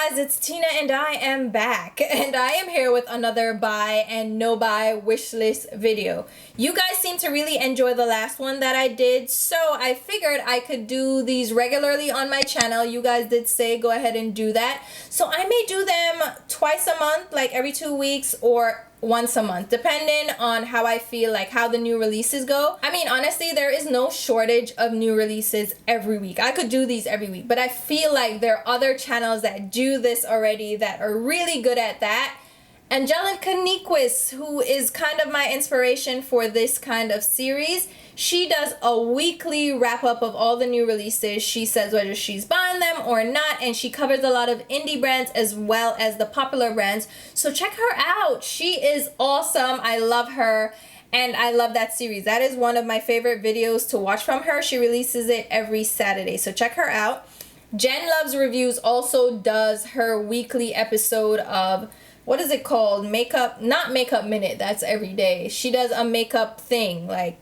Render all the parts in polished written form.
guys, it's Tina and I am back, and I am here with another buy and no buy wish list video. You guys seem to really enjoy the last one that I did, so I figured I could do these regularly on my channel. You guys did say go ahead and do that, so I may do them twice a month, like every 2 weeks, or once a month, depending on how I feel, like how the new releases go. I mean, honestly, there is no shortage of new releases every week. I could do these every week, but I feel like there are other channels that do this already that are really good at that. Angelica Nequist, who is kind of my inspiration for this kind of series, she does a weekly wrap up of all the new releases. She says whether she's buying them or not, and she covers a lot of indie brands as well as the popular brands. So check her out. She is awesome. I love her and I love that series. That is one of my favorite videos to watch from her. She releases it every Saturday, so check her out. Jen Loves Reviews also does her weekly episode of, what is it called? Makeup, not Makeup Minute, that's every day. She does a makeup thing, like,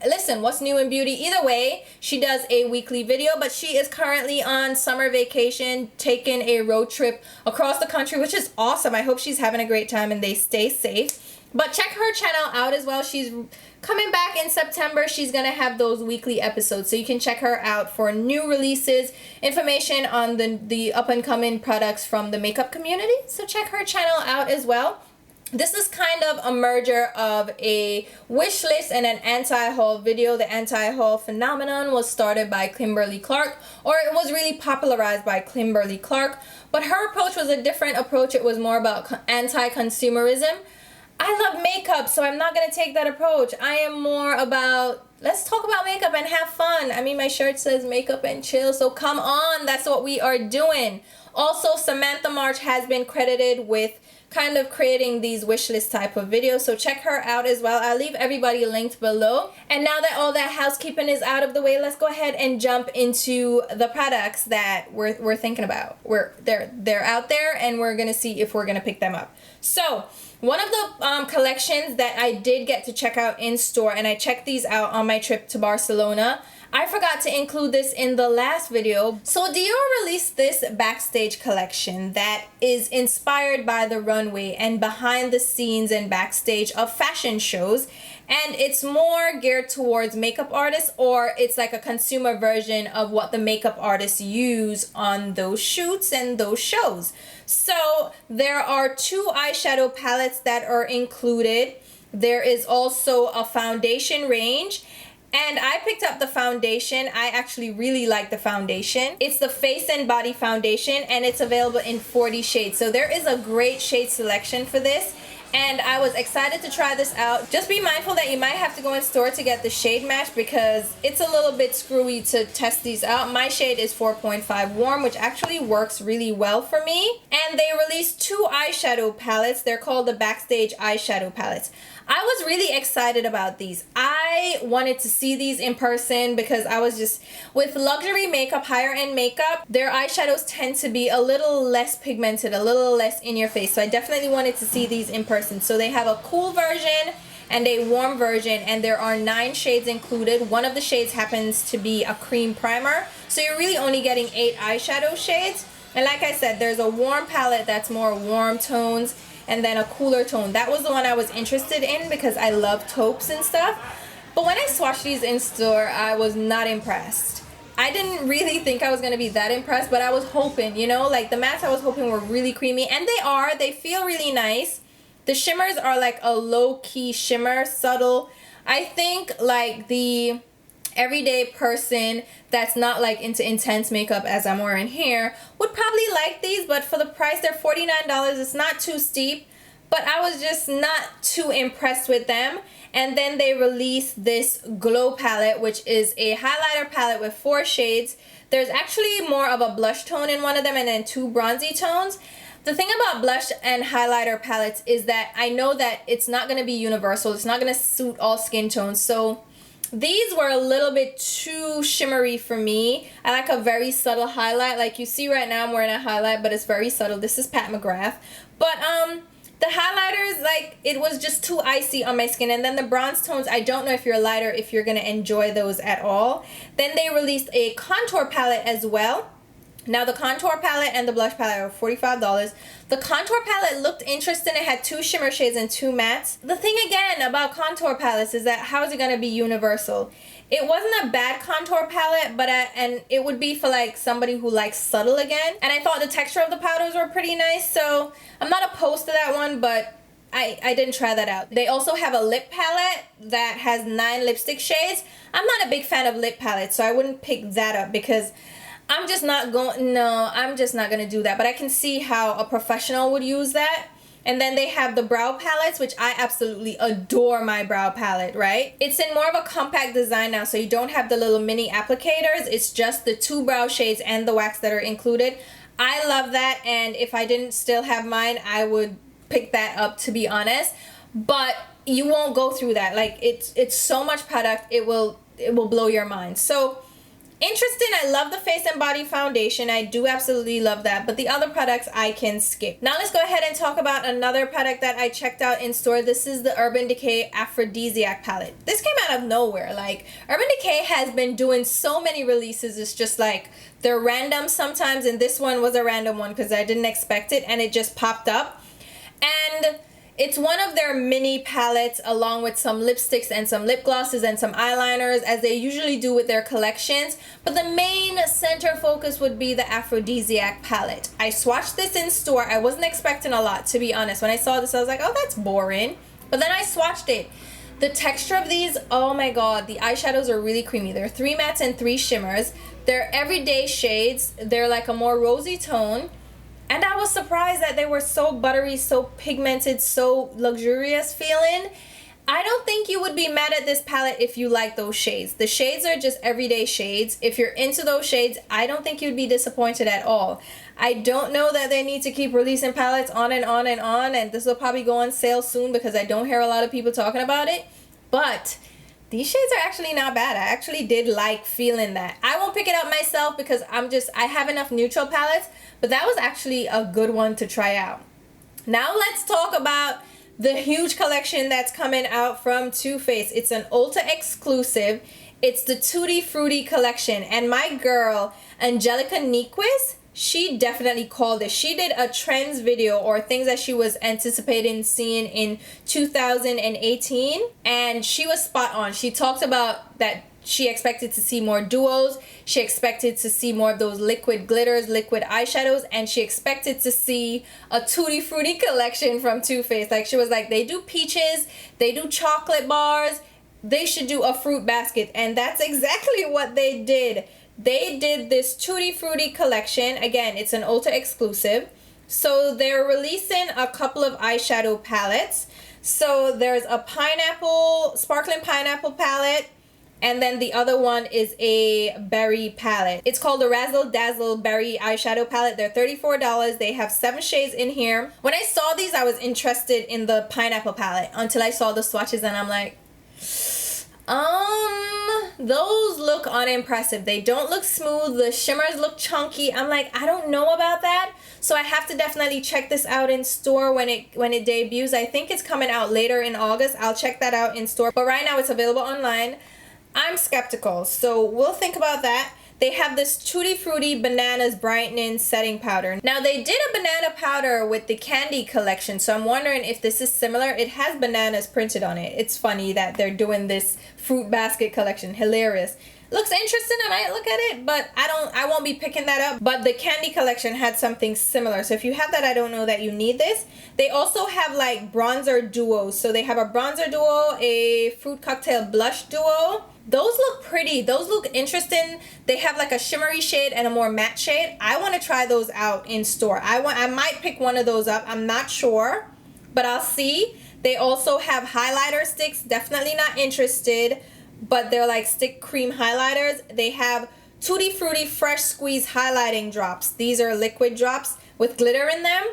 listen, what's new in beauty? Either way, she does a weekly video, but she is currently on summer vacation, taking a road trip across the country, which is awesome. I hope she's having a great time and they stay safe. But check her channel out as well. She's coming back in September. She's going to have those weekly episodes, so you can check her out for new releases, information on the up-and-coming products from the makeup community. So check her channel out as well. This is kind of a merger of a wish list and an anti-haul video. The anti-haul phenomenon was started by Kimberly Clark, or it was really popularized by Kimberly Clark, but her approach was a different approach. It was more about anti-consumerism. I love makeup, so I'm not going to take that approach. I am more about, let's talk about makeup and have fun. I mean, my shirt says makeup and chill, so come on, that's what we are doing. Also, Samantha March has been credited with kind of creating these wish list type of videos, so check her out as well. I'll leave everybody linked below. And now that all that housekeeping is out of the way, let's go ahead and jump into the products that we're thinking about. They're out there, and we're gonna see if we're gonna pick them up. So one of the collections that I did get to check out in store, and I checked these out on my trip to Barcelona. I forgot to include this in the last video. So Dior released this backstage collection that is inspired by the runway and behind the scenes and backstage of fashion shows. And it's more geared towards makeup artists, or it's like a consumer version of what the makeup artists use on those shoots and those shows. So there are 2 eyeshadow palettes that are included. There is also a foundation range. And I picked up the foundation. I actually really like the foundation. It's the Face and Body Foundation, and it's available in 40 shades. So there is a great shade selection for this, and I was excited to try this out. Just be mindful that you might have to go in store to get the shade match, because it's a little bit screwy to test these out. My shade is 4.5 warm, which actually works really well for me. And they released 2 eyeshadow palettes. They're called the Backstage eyeshadow palettes. I was really excited about these. I wanted to see these in person because I was just, with luxury makeup, higher end makeup, their eyeshadows tend to be a little less pigmented, a little less in your face. So I definitely wanted to see these in person. So they have a cool version and a warm version, and there are 9 shades included. One of the shades happens to be a cream primer. So you're really only getting 8 eyeshadow shades. And like I said, there's a warm palette that's more warm tones, and then a cooler tone. That was the one I was interested in because I love taupes and stuff. But when I swatched these in store, I was not impressed. I didn't really think I was going to be that impressed, but I was hoping, you know, like the mattes I was hoping were really creamy, and they are. They feel really nice. The shimmers are like a low-key shimmer, subtle. I think like the everyday person that's not like into intense makeup as I'm wearing here would probably like these, but for the price, they're $49. It's not too steep, but I was just not too impressed with them. And then they released this Glow palette, which is a highlighter palette with 4 shades. There's actually more of a blush tone in one of them, and then 2 bronzy tones. The thing about blush and highlighter palettes is that I know that it's not going to be universal. It's not going to suit all skin tones. So these were a little bit too shimmery for me. I like a very subtle highlight. Like you see right now, I'm wearing a highlight, but it's very subtle. This is Pat McGrath. But the highlighters, like, it was just too icy on my skin. And then the bronze tones, I don't know if you're lighter, if you're going to enjoy those at all. Then they released a contour palette as well. Now the contour palette and the blush palette are $45. The contour palette looked interesting. It had 2 shimmer shades and 2 mattes. The thing again about contour palettes is that how is it going to be universal? It wasn't a bad contour palette, but and it would be for like somebody who likes subtle again. And I thought the texture of the powders were pretty nice, so I'm not opposed to that one, but I didn't try that out. They also have a lip palette that has 9 lipstick shades. I'm not a big fan of lip palettes, so I wouldn't pick that up because I'm just not going to do that. But I can see how a professional would use that. And then they have the brow palettes, which I absolutely adore my brow palette, right? It's in more of a compact design now, so you don't have the little mini applicators. It's just the 2 brow shades and the wax that are included. I love that, and if I didn't still have mine, I would pick that up, to be honest. But you won't go through that. Like, it's so much product, it will blow your mind. So interesting. I love the Face and Body Foundation. I do absolutely love that. But the other products I can skip. Now let's go ahead and talk about another product that I checked out in store. This is the Urban Decay Aphrodisiac palette. This came out of nowhere. Like, Urban Decay has been doing so many releases. It's just like they're random sometimes. And this one was a random one because I didn't expect it. And it just popped up. And it's one of their mini palettes along with some lipsticks and some lip glosses and some eyeliners, as they usually do with their collections. But the main center focus would be the Aphrodisiac palette. I swatched this in store. I wasn't expecting a lot, to be honest. When I saw this, I was like, oh, that's boring. But then I swatched it. The texture of these, oh my god, the eyeshadows are really creamy. There are 3 mattes and 3 shimmers. They're everyday shades. They're like a more rosy tone. And I was surprised that they were so buttery, so pigmented, so luxurious feeling. I don't think you would be mad at this palette if you like those shades. The shades are just everyday shades. If you're into those shades, I don't think you'd be disappointed at all. I don't know that they need to keep releasing palettes on and on and on, and this will probably go on sale soon because I don't hear a lot of people talking about it. But these shades are actually not bad. I actually did like feeling that. I won't pick it up myself because I have enough neutral palettes, but that was actually a good one to try out. Now let's talk about the huge collection that's coming out from Too Faced. It's an Ulta exclusive. It's the Tutti Frutti collection, and my girl Angelica Niequist, she definitely called it. She did a trends video, or things that she was anticipating seeing in 2018, and she was spot on. She talked about that she expected to see more duos, she expected to see more of those liquid glitters, liquid eyeshadows, and she expected to see a Tutti Frutti collection from Too Faced. Like, she was like, they do peaches, they do chocolate bars, they should do a fruit basket, and that's exactly what they did. They did this Tutti Frutti collection. Again, it's an Ulta exclusive. So they're releasing a couple of eyeshadow palettes. So there's a pineapple, sparkling pineapple palette, and then the other one is a berry palette. It's called the Razzle Dazzle Berry Eyeshadow Palette. They're $34. They have 7 shades in here. When I saw these, I was interested in the pineapple palette until I saw the swatches, and I'm like, those look unimpressive. They don't look smooth. The shimmers look chunky. I'm like, I don't know about that. So I have to definitely check this out in store when it debuts. I think it's coming out later in August. I'll check that out in store. But right now it's available online. I'm skeptical, so we'll think about that. They have this Tutti Frutti Bananas Brightening Setting Powder. Now, they did a banana powder with the Candy collection, so I'm wondering if this is similar. It has bananas printed on it. It's funny that they're doing this fruit basket collection. Hilarious. Looks interesting. I might look at it, but I won't be picking that up. But the Candy collection had something similar, so if you have that, I don't know that you need this. They also have like bronzer duos. So they have a bronzer duo, a fruit cocktail blush duo. Those look pretty. Those look interesting. They have like a shimmery shade and a more matte shade. I want to try those out in store. I might pick one of those up. I'm not sure, but I'll see. They also have highlighter sticks. Definitely not interested, but they're like stick cream highlighters. They have Tutti Frutti Fresh Squeeze highlighting drops. These are liquid drops with glitter in them.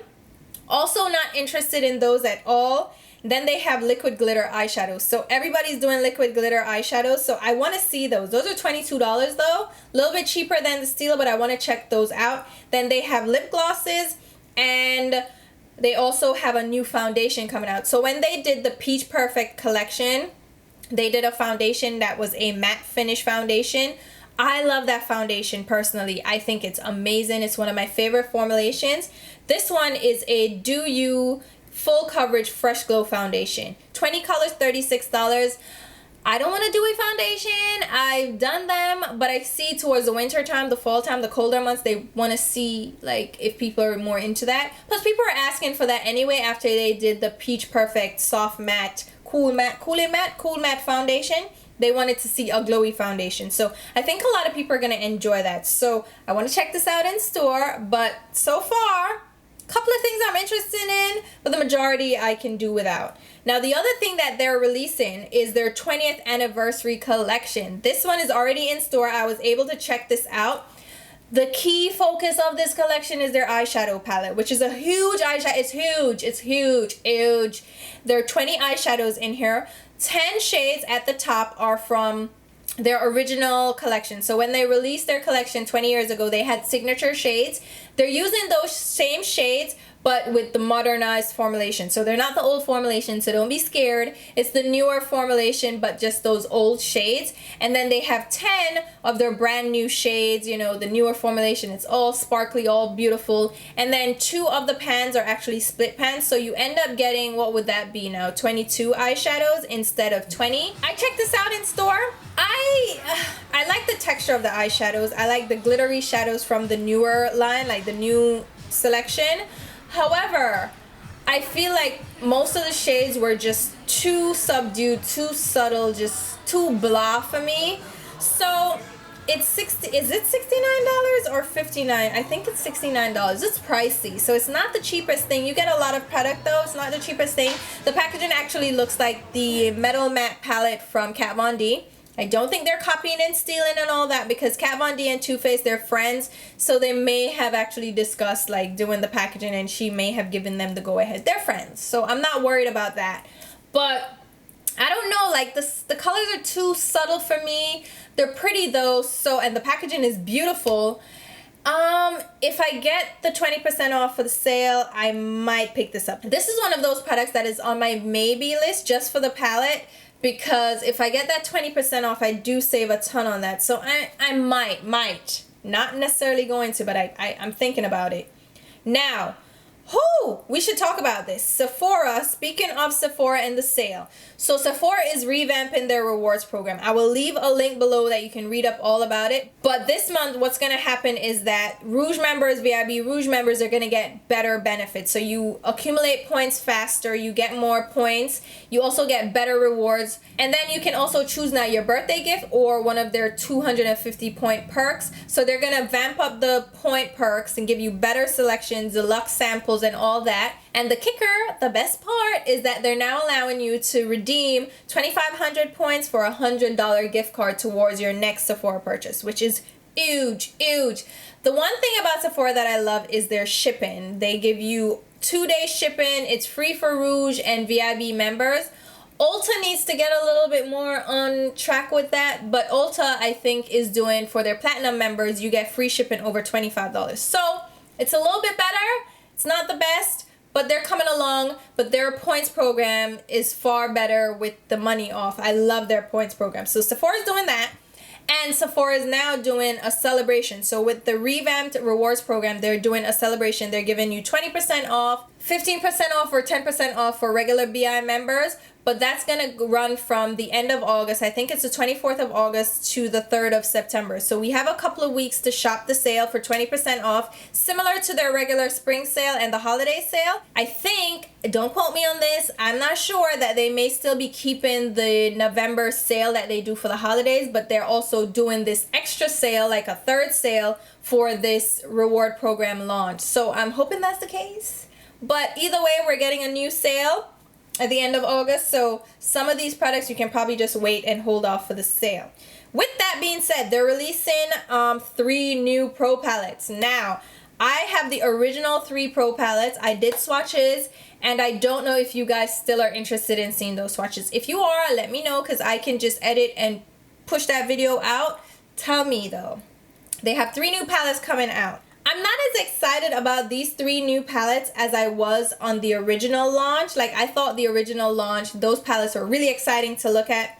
Also not interested in those at all. Then they have liquid glitter eyeshadows. So everybody's doing liquid glitter eyeshadows. So I want to see those. Those are $22 though. A little bit cheaper than the Stila, but I want to check those out. Then they have lip glosses, and they also have a new foundation coming out. So when they did the Peach Perfect collection, they did a foundation that was a matte finish foundation. I love that foundation personally. I think it's amazing. It's one of my favorite formulations. This one is a Do You Full Coverage Fresh Glow Foundation. 20 colors, $36. I don't want to do a foundation. I've done them, but I see towards the winter time, the fall time, the colder months, they want to see like if people are more into that. Plus people are asking for that anyway after they did the Peach Perfect Soft Matte Cool Matte Foundation. They wanted to see a glowy foundation. So I think a lot of people are going to enjoy that. So I want to check this out in store, but so far, couple of things I'm interested in, but the majority I can do without. Now the other thing that they're releasing is their 20th anniversary collection. This one is already in store. I was able to check this out. The key focus of this collection is their eyeshadow palette, which is a huge eyeshadow. It's huge. There are 20 eyeshadows in here. 10 shades at the top are from their original collection. So when they released their collection 20 years ago, they had signature shades. They're using those same shades but with the modernized formulation. So they're not the old formulation, so don't be scared. It's the newer formulation, but just those old shades. And then they have 10 of their brand new shades, you know, the newer formulation. It's all sparkly, all beautiful. And then 2 of the pans are actually split pans, so you end up getting, what would that be now, 22 eyeshadows instead of 20. I checked this out in store. I like the texture of the eyeshadows. I like the glittery shadows from the newer line, like the new selection. However, I feel like most of the shades were just too subdued, too subtle, just too blah for me. So it's is it $69 or $59? I think it's $69. It's pricey, so it's not the cheapest thing. You get a lot of product though. It's not the cheapest thing. The packaging actually looks like the Metal Matte palette from Kat Von D. I don't think they're copying and stealing and all that, because Kat Von D and Too Faced, they're friends, so they may have actually discussed like doing the packaging, and she may have given them the go ahead. They're friends, so I'm not worried about that. But I don't know, like the colors are too subtle for me. They're pretty though, so, and the packaging is beautiful. If I get the 20% off for the sale, I might pick this up. This is one of those products that is on my maybe list just for the palette, because if I get that 20% off, I do save a ton on that. So I might, not necessarily going to, but I'm thinking about it. Now, we should talk about this. Sephora, speaking of Sephora and the sale. So Sephora is revamping their rewards program. I will leave a link below that you can read up all about it. But this month, what's going to happen is that Rouge members, VIB Rouge members, are going to get better benefits. So you accumulate points faster, you get more points, you also get better rewards. And then you can also choose now your birthday gift or one of their 250 point perks. So they're going to vamp up the point perks and give you better selections, deluxe samples, and all that. And the kicker, the best part, is that they're now allowing you to redeem 2,500 points for a $100 gift card towards your next Sephora purchase, which is huge. The one thing about Sephora that I love is their shipping. They give you 2-day shipping. It's free for Rouge and VIB members. Ulta needs to get a little bit more on track with that, but Ulta, I think, is doing, for their platinum members, you get free shipping over $25. So it's a little bit better. It's not the best, but they're coming along. But their points program is far better with the money off. I love their points program. So Sephora's doing that. And Sephora is now doing a celebration. So with the revamped rewards program, they're doing a celebration. They're giving you 20% off, 15% off, or 10% off for regular BI members. But that's going to run from the end of August. I think it's the 24th of August to the 3rd of September. So we have a couple of weeks to shop the sale for 20% off, similar to their regular spring sale and the holiday sale. I think, don't quote me on this, I'm not sure, that they may still be keeping the November sale that they do for the holidays, but they're also doing this extra sale, like a third sale, for this reward program launch. So I'm hoping that's the case. But either way, we're getting a new sale at the end of August, so some of these products you can probably just wait and hold off for the sale. With that being said, they're releasing 3 new pro palettes. Now, I have the original 3 pro palettes. I did swatches, and I don't know if you guys still are interested in seeing those swatches. If you are, let me know, because I can just edit and push that video out. Tell me though. They have 3 new palettes coming out. I'm not as excited about these 3 new palettes as I was on the original launch. Like, I thought the original launch, those palettes were really exciting to look at.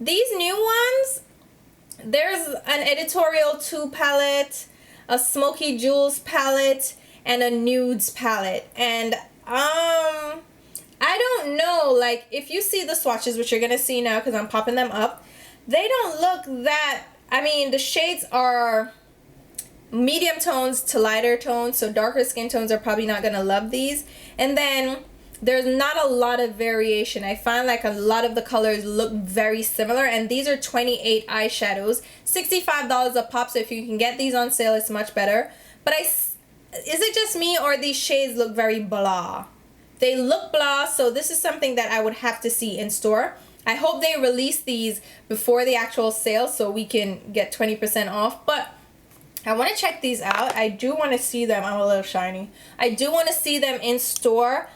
These new ones, there's an editorial 2 palette, a smoky jewels palette, and a nudes palette. And I don't know, like, if you see the swatches, which you're gonna see now because I'm popping them up, they don't look that, I mean, the shades are medium tones to lighter tones, so darker skin tones are probably not gonna love these. And then there's not a lot of variation. I find like a lot of the colors look very similar, and these are 28 eyeshadows, $65 a pop, so if you can get these on sale, it's much better. But is it just me, or these shades look very blah? They look blah, so this is something that I would have to see in store. I hope they release these before the actual sale so we can get 20% off, but I want to check these out. I do want to see them. I'm a little shiny. I do want to see them in store.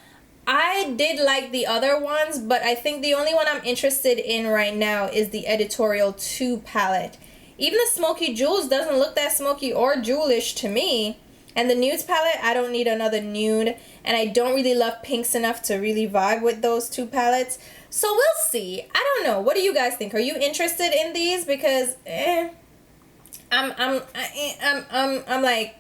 I did like the other ones, but I think the only one I'm interested in right now is the editorial 2 palette. Even the smoky jewels doesn't look that smoky or jewelish to me. And the nudes palette, I don't need another nude, and I don't really love pinks enough to really vibe with those 2 palettes. So we'll see. I don't know. What do you guys think? Are you interested in these? Because I'm like,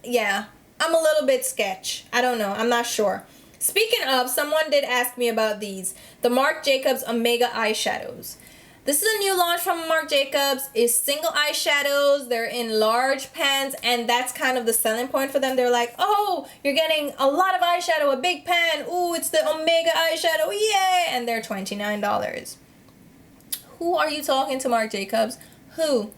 yeah, I'm a little bit sketch. I don't know. I'm not sure. Speaking of, someone did ask me about these, the Marc Jacobs Omega eyeshadows. This is a new launch from Marc Jacobs. It's single eyeshadows. They're in large pans, and that's kind of the selling point for them. They're like, oh, you're getting a lot of eyeshadow, a big pan. Ooh, it's the Omega eyeshadow, yay! And they're $29. Who are you talking to, Marc Jacobs? Who?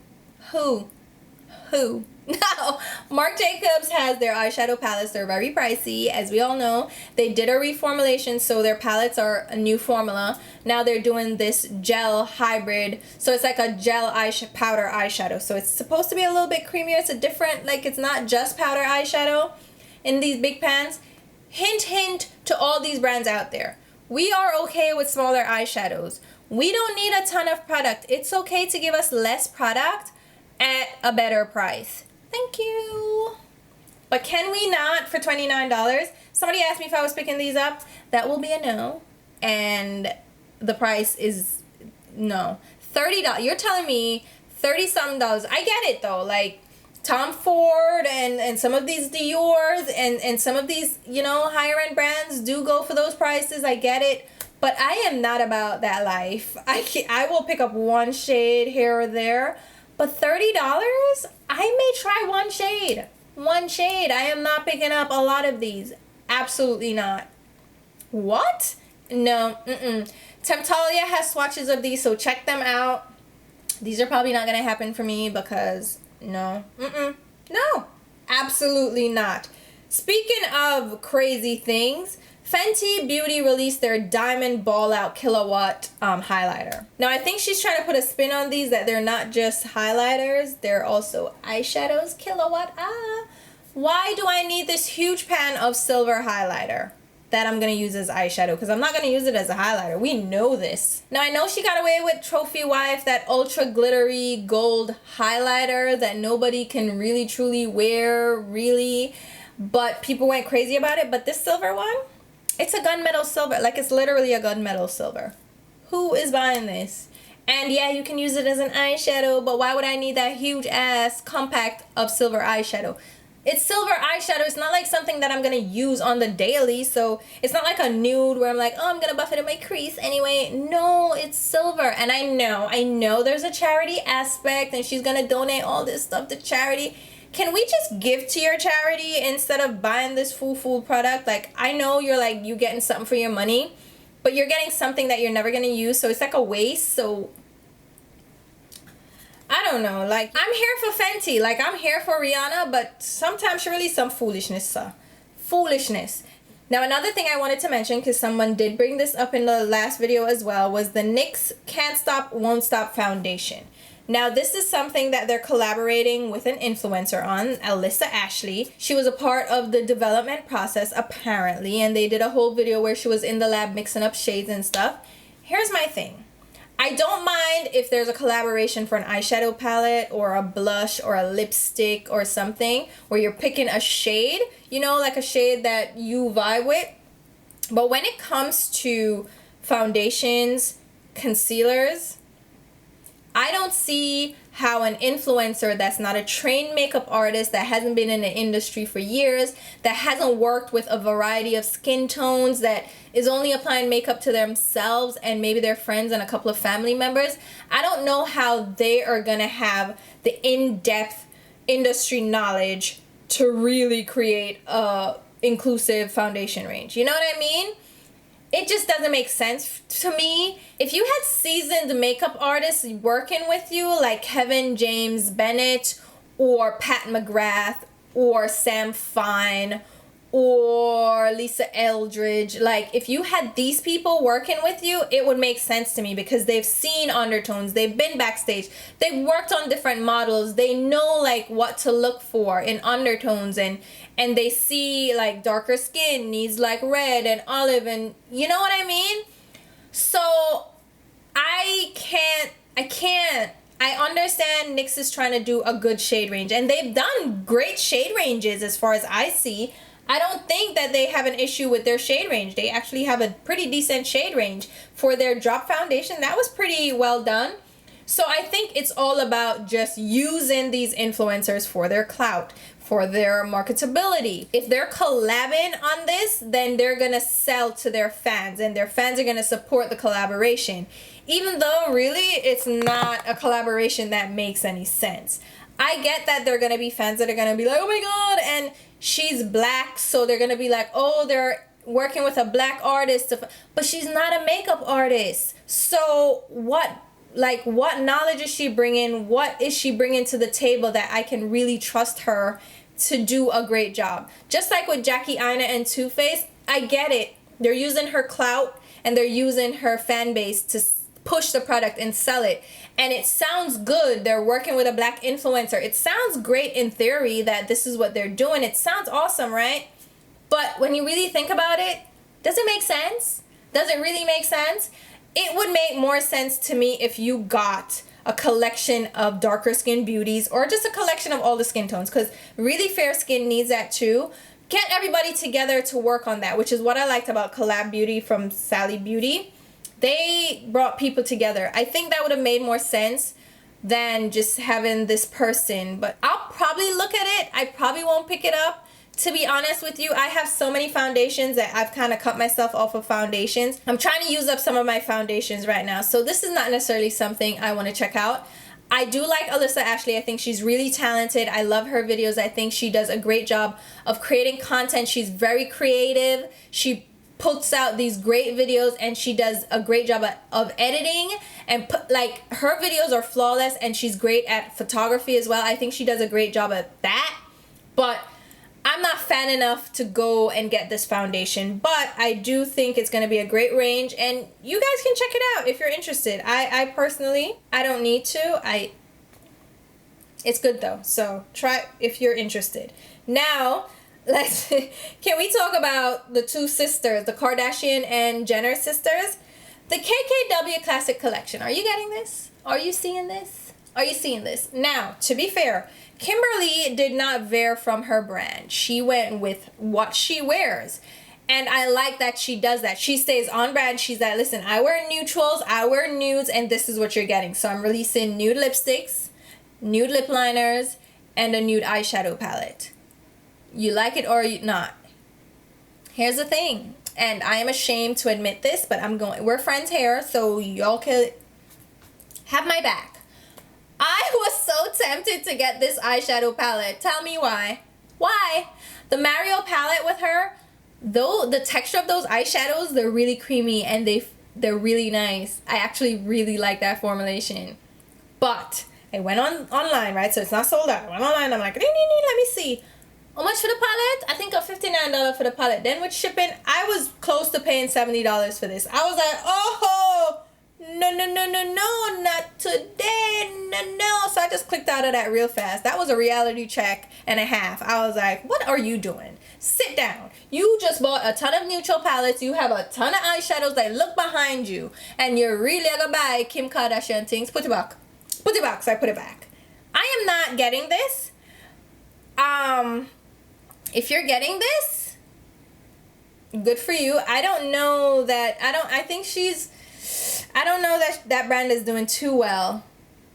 No, Marc Jacobs has their eyeshadow palettes. They're very pricey, as we all know. They did a reformulation, so their palettes are a new formula. Now they're doing this gel hybrid, so it's like a gel powder eyeshadow. So it's supposed to be a little bit creamier. It's a different, like, it's not just powder eyeshadow in these big pans. Hint, hint to all these brands out there. We are okay with smaller eyeshadows. We don't need a ton of product. It's okay to give us less product at a better price. Thank you. But can we not for $29? Somebody asked me if I was picking these up. That will be a no. And the price is no. $30. You're telling me $30-something. I get it though. Like Tom Ford and some of these Dior's and some of these, you know, higher end brands do go for those prices. I get it. But I am not about that life. I will pick up one shade here or there. But $30? I may try one shade. One shade. I am not picking up a lot of these. Absolutely not. What? No. Temptalia has swatches of these, so check them out. These are probably not going to happen for me because no. No. Absolutely not. Speaking of crazy things, Fenty Beauty released their Diamond Ball Out Kilowatt highlighter. Now, I think she's trying to put a spin on these, that they're not just highlighters, they're also eyeshadows. Kilowatt, why do I need this huge pan of silver highlighter that I'm going to use as eyeshadow? Because I'm not going to use it as a highlighter. We know this. Now, I know she got away with Trophy Wife, that ultra glittery gold highlighter that nobody can really truly wear, really. But people went crazy about it. But this silver one, it's a gunmetal silver. Like, it's literally a gunmetal silver. Who is buying this? And yeah, you can use it as an eyeshadow, but why would I need that huge ass compact of silver eyeshadow? It's silver eyeshadow. It's not like something that I'm going to use on the daily. So it's not like a nude where I'm like, oh, I'm going to buff it in my crease anyway. No, it's silver. And I know there's a charity aspect and she's going to donate all this stuff to charity. Can we just give to your charity instead of buying this fool product? Like, I know you're like, you getting something for your money, but you're getting something that you're never going to use. So it's like a waste. So I don't know. Like, I'm here for Fenty. Like, I'm here for Rihanna, but sometimes she releases some foolishness, sir. Foolishness. Now, another thing I wanted to mention, because someone did bring this up in the last video as well, was the NYX Can't Stop, Won't Stop foundation. Now, this is something that they're collaborating with an influencer on, Alyssa Ashley. She was a part of the development process, apparently, and they did a whole video where she was in the lab mixing up shades and stuff. Here's my thing. I don't mind if there's a collaboration for an eyeshadow palette or a blush or a lipstick or something where you're picking a shade, you know, like a shade that you vibe with. But when it comes to foundations, concealers, I don't see how an influencer that's not a trained makeup artist, that hasn't been in the industry for years, that hasn't worked with a variety of skin tones, that is only applying makeup to themselves and maybe their friends and a couple of family members, I don't know how they are gonna have the in-depth industry knowledge to really create a inclusive foundation range. You know what I mean? It just doesn't make sense to me. If you had seasoned makeup artists working with you, like Kevin James Bennett or Pat McGrath or Sam Fine or Lisa Eldridge, like if you had these people working with you, it would make sense to me because they've seen undertones, they've been backstage, they've worked on different models, they know like what to look for in undertones, and they see like darker skin needs like red and olive, and you know what I mean? So I understand NYX is trying to do a good shade range, and they've done great shade ranges as far as I see. I don't think that they have an issue with their shade range. They actually have a pretty decent shade range. For their drop foundation, that was pretty well done. So I think it's all about just using these influencers for their clout, for their marketability. If they're collabing on this, then they're gonna sell to their fans, and their fans are gonna support the collaboration. Even though really it's not a collaboration that makes any sense. I get that there are gonna be fans that are gonna be like, oh my god, and she's black, so they're gonna be like, oh, they're working with a black artist, but she's not a makeup artist. So what knowledge is she bringing? What is she bringing to the table that I can really trust her to do a great job? Just like with Jackie Aina and Too Faced, I get it. They're using her clout and they're using her fan base to push the product and sell it. And it sounds good. They're working with a black influencer. It sounds great in theory that this is what they're doing. It sounds awesome, right? But when you really think about it, does it make sense? Does it really make sense? It would make more sense to me if you got a collection of darker skin beauties or just a collection of all the skin tones, because really fair skin needs that too. Get everybody together to work on that, which is what I liked about Collab Beauty from Sally Beauty. They brought people together. I think that would have made more sense than just having this person. But I'll probably look at it. I probably won't pick it up. To be honest with you, I have so many foundations that I've kind of cut myself off of foundations. I'm trying to use up some of my foundations right now. So this is not necessarily something I want to check out. I do like Alyssa Ashley. I think she's really talented. I love her videos. I think she does a great job of creating content. She's very creative. She puts out these great videos, and she does a great job of editing, and like her videos are flawless, and she's great at photography as well. I think she does a great job at that. But I'm not fan enough to go and get this foundation, but I do think it's going to be a great range, and you guys can check it out if you're interested. I personally, I don't need to. It's good though, so try if you're interested. Now, can we talk about the two sisters, the Kardashian and Jenner sisters? The KKW Classic Collection. Are you getting this? Are you seeing this? Are you seeing this? Now, to be fair, Kimberly did not veer from her brand. She went with what she wears. And I like that she does that. She stays on brand. She's like, listen, I wear neutrals, I wear nudes, and this is what you're getting. So I'm releasing nude lipsticks, nude lip liners, and a nude eyeshadow palette. You like it or you not. Here's the thing, and I am ashamed to admit this, but we're friends here, so y'all can have my back. I was so tempted to get this eyeshadow palette. Tell me why. Why? The Mario palette with her, though the texture of those eyeshadows, they're really creamy and they're really nice. I actually really like that formulation. But I went online, right? So it's not sold out. I went online, I'm like, let me see. How much for the palette? I think $59 for the palette. Then with shipping, I was close to paying $70 for this. I was like, oh, no, not today, no. So I just clicked out of that real fast. That was a reality check and a half. I was like, what are you doing? Sit down. You just bought a ton of neutral palettes. You have a ton of eyeshadows that look behind you. And you're really gonna buy Kim Kardashian things. Put it back. Put it back. So I put it back. I am not getting this. If you're getting this, good for you. I don't know that that brand is doing too well.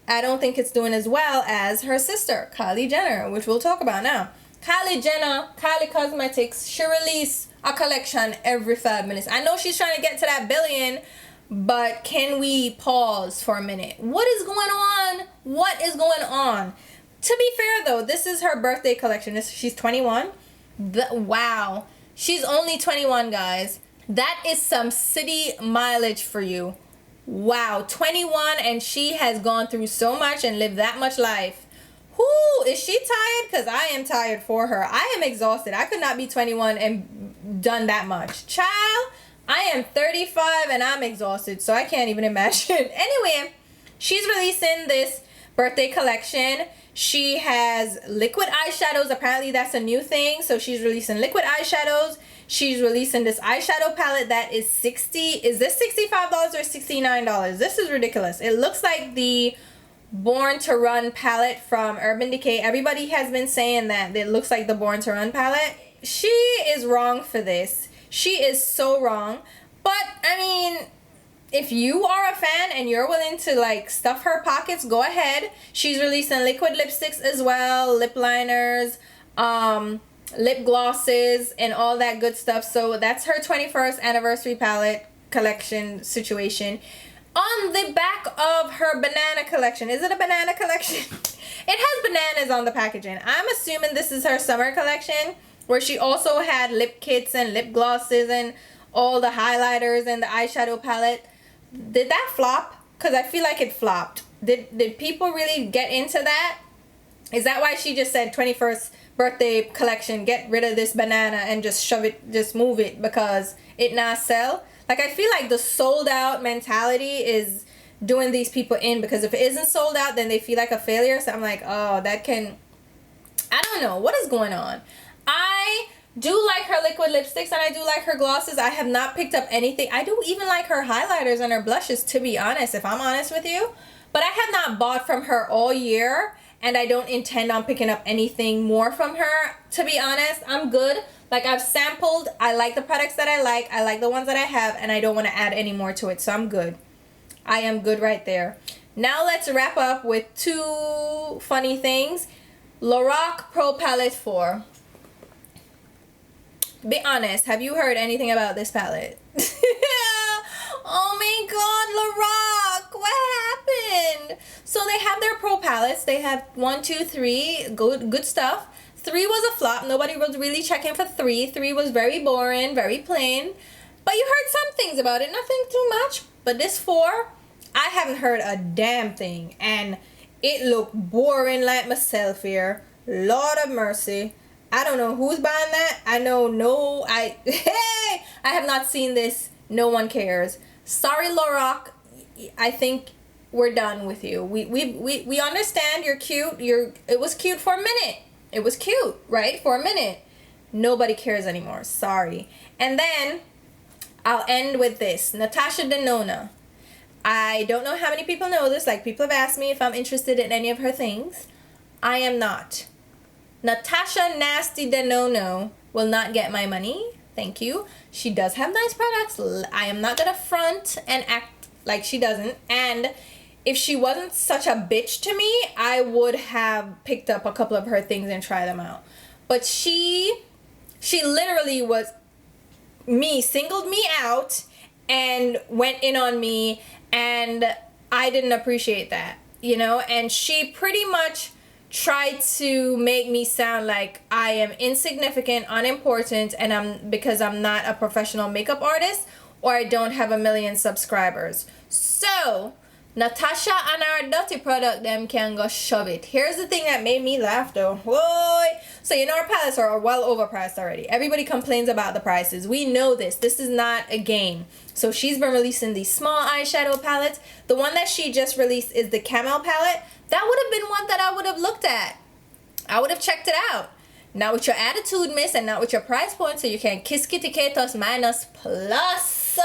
I don't think it's doing as well as her sister, Kylie Jenner, which we'll talk about now. Kylie Jenner, Kylie Cosmetics, she release a collection every 5 minutes. I know she's trying to get to that billion, but can we pause for a minute? What is going on? What is going on? To be fair though, this is her birthday collection. She's 21. Wow. She's only 21, guys. That is some city mileage for you. Wow, 21, and she has gone through so much and lived that much life. Whoo, is she tired? Because I am tired for her. I am exhausted. I could not be 21 and done that much. Child, I am 35 and I'm exhausted, so I can't even imagine. Anyway, she's releasing this birthday collection. She has liquid eyeshadows. Apparently that's a new thing. So she's releasing liquid eyeshadows. She's releasing this eyeshadow palette that is is this $65 or $69? This is ridiculous. It looks like the Born to Run palette from Urban Decay. Everybody has been saying that it looks like the Born to Run palette. She is wrong for this. She is so wrong. But I mean, if you are a fan and you're willing to like stuff her pockets, go ahead. She's releasing liquid lipsticks as well, lip liners, lip glosses, and all that good stuff. So that's her 21st anniversary palette collection situation. On the back of her banana collection, is it a banana collection? It has bananas on the packaging. I'm assuming this is her summer collection, where she also had lip kits and lip glosses and all the highlighters and the eyeshadow palette. Did that flop? Because I feel like it flopped. Did people really get into that? Is that why she just said 21st birthday collection, get rid of this banana and just shove it, just move it because it not sell? Like, I feel like the sold out mentality is doing these people in, because if it isn't sold out, then they feel like a failure. So I'm like, oh, that can, I don't know what is going on. I do like her liquid lipsticks and I do like her glosses. I have not picked up anything. I do even like her highlighters and her blushes, to be honest, if I'm honest with you. But I have not bought from her all year, and I don't intend on picking up anything more from her, to be honest. I'm good. Like, I've sampled. I like the products that I like the ones that I have, and I don't want to add any more to it, so I'm good. I am good right there. Now let's wrap up with two funny things. Lorac Pro Palette 4. Be honest, have you heard anything about this palette? Oh my god, Lorac, what happened? So they have their pro palettes. They have 1, 2, 3, good stuff. 3 was a flop. Nobody was really checking for 3. 3 was very boring, very plain. But you heard some things about it, nothing too much. But this 4, I haven't heard a damn thing, and it looked boring like myself here. Lord of mercy. I don't know who's buying that. I know I have not seen this. No one cares. Sorry, Lorac. I think we're done with you. We understand you're cute. It was cute for a minute. It was cute, right? For a minute. Nobody cares anymore. Sorry. And then I'll end with this. Natasha Denona. I don't know how many people know this. Like, people have asked me if I'm interested in any of her things. I am not. Natasha Nasty Denona will not get my money. Thank you. She does have nice products. I am not gonna front and act like she doesn't. And if she wasn't such a bitch to me, I would have picked up a couple of her things and try them out. But she literally singled me out and went in on me, and I didn't appreciate that, you know? And she pretty much tried to make me sound like I am insignificant, unimportant, and because I'm not a professional makeup artist, or I don't have 1 million subscribers. So Natasha and our dirty product them can go shove it. Here's the thing that made me laugh though. Whoa. So you know our palettes are well overpriced already. Everybody complains about the prices. We know this. This is not a game. So she's been releasing these small eyeshadow palettes. The one that she just released is the Camel palette. That would have been one that I would have looked at. I would have checked it out. Not with your attitude, miss, and not with your price point, so you can kiss kitty katos minus plus.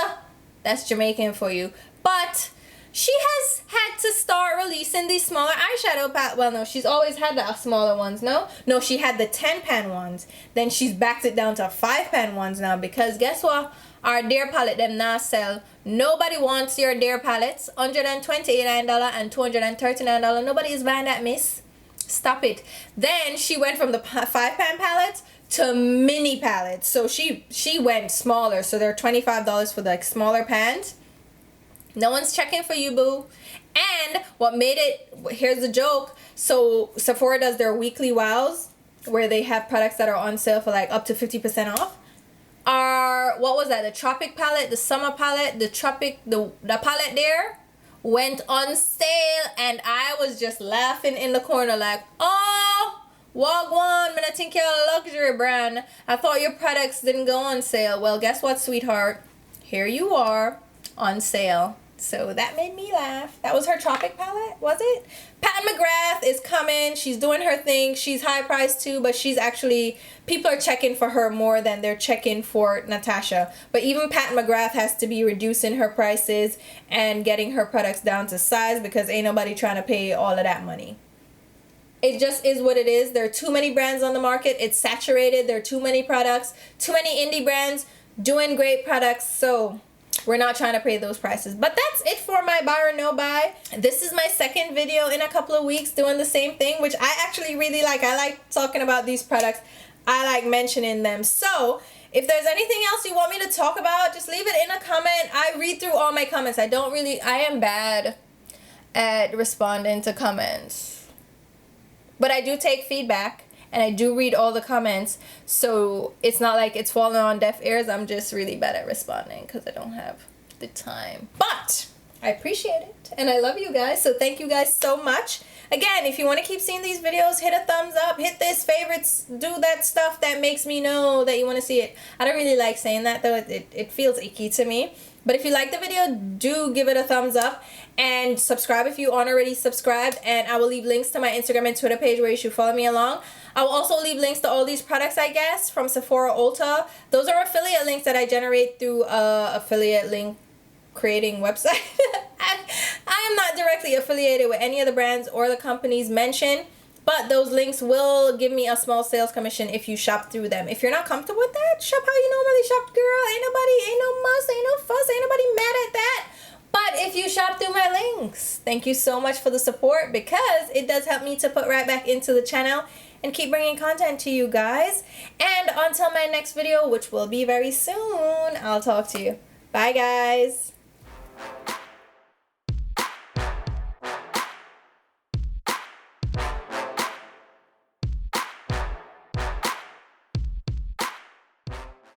That's Jamaican for you. But she has had to start releasing these smaller eyeshadow palette. Well, no, she's always had the smaller ones, no? No, she had the 10-pan ones. Then she's backed it down to 5-pan ones now because guess what? Our DIOR palette them now sell. Nobody wants your DIOR palettes. $129 and $239. Nobody is buying that, miss. Stop it. Then she went from the 5-pan palettes to mini palettes. So she went smaller. So they're $25 for the like smaller pans. No one's checking for you, boo. And what made it, here's the joke. So Sephora does their weekly wows where they have products that are on sale for like up to 50% off. What was that? The Tropic palette, the Summer palette, the palette there went on sale, and I was just laughing in the corner like, oh, wagwan, man, I think you're a luxury brand. I thought your products didn't go on sale. Well, guess what, sweetheart? Here you are on sale. So that made me laugh. That was her Tropic palette, was it? Pat McGrath is coming. She's doing her thing. She's high priced too, but she's actually, people are checking for her more than they're checking for Natasha. But even Pat McGrath has to be reducing her prices and getting her products down to size because ain't nobody trying to pay all of that money. It just is what it is. There are too many brands on the market. It's saturated. There are too many products. Too many indie brands doing great products. So we're not trying to pay those prices. But that's it for my buy or no buy. This is my second video in a couple of weeks doing the same thing, which I actually really like. I like talking about these products. I like mentioning them. So if there's anything else you want me to talk about, just leave it in a comment. I read through all my comments. I am bad at responding to comments. But I do take feedback. And I do read all the comments, so it's not like it's falling on deaf ears. I'm just really bad at responding because I don't have the time. But I appreciate it, and I love you guys, so thank you guys so much. Again, if you want to keep seeing these videos, hit a thumbs up, hit this, favorites, do that stuff that makes me know that you want to see it. I don't really like saying that, though. It feels icky to me. But if you like the video, do give it a thumbs up and subscribe if you aren't already subscribed. And I will leave links to my Instagram and Twitter page where you should follow me along. I will also leave links to all these products, I guess, from Sephora Ulta. Those are affiliate links that I generate through affiliate link creating website. I am not directly affiliated with any of the brands or the companies mentioned, but those links will give me a small sales commission if you shop through them. If you're not comfortable with that, shop how you normally shop, girl. Ain't no muss, ain't no fuss, ain't nobody mad at that. But if you shop through my links, thank you so much for the support because it does help me to put right back into the channel and keep bringing content to you guys. And until my next video, which will be very soon, I'll talk to you. Bye, guys.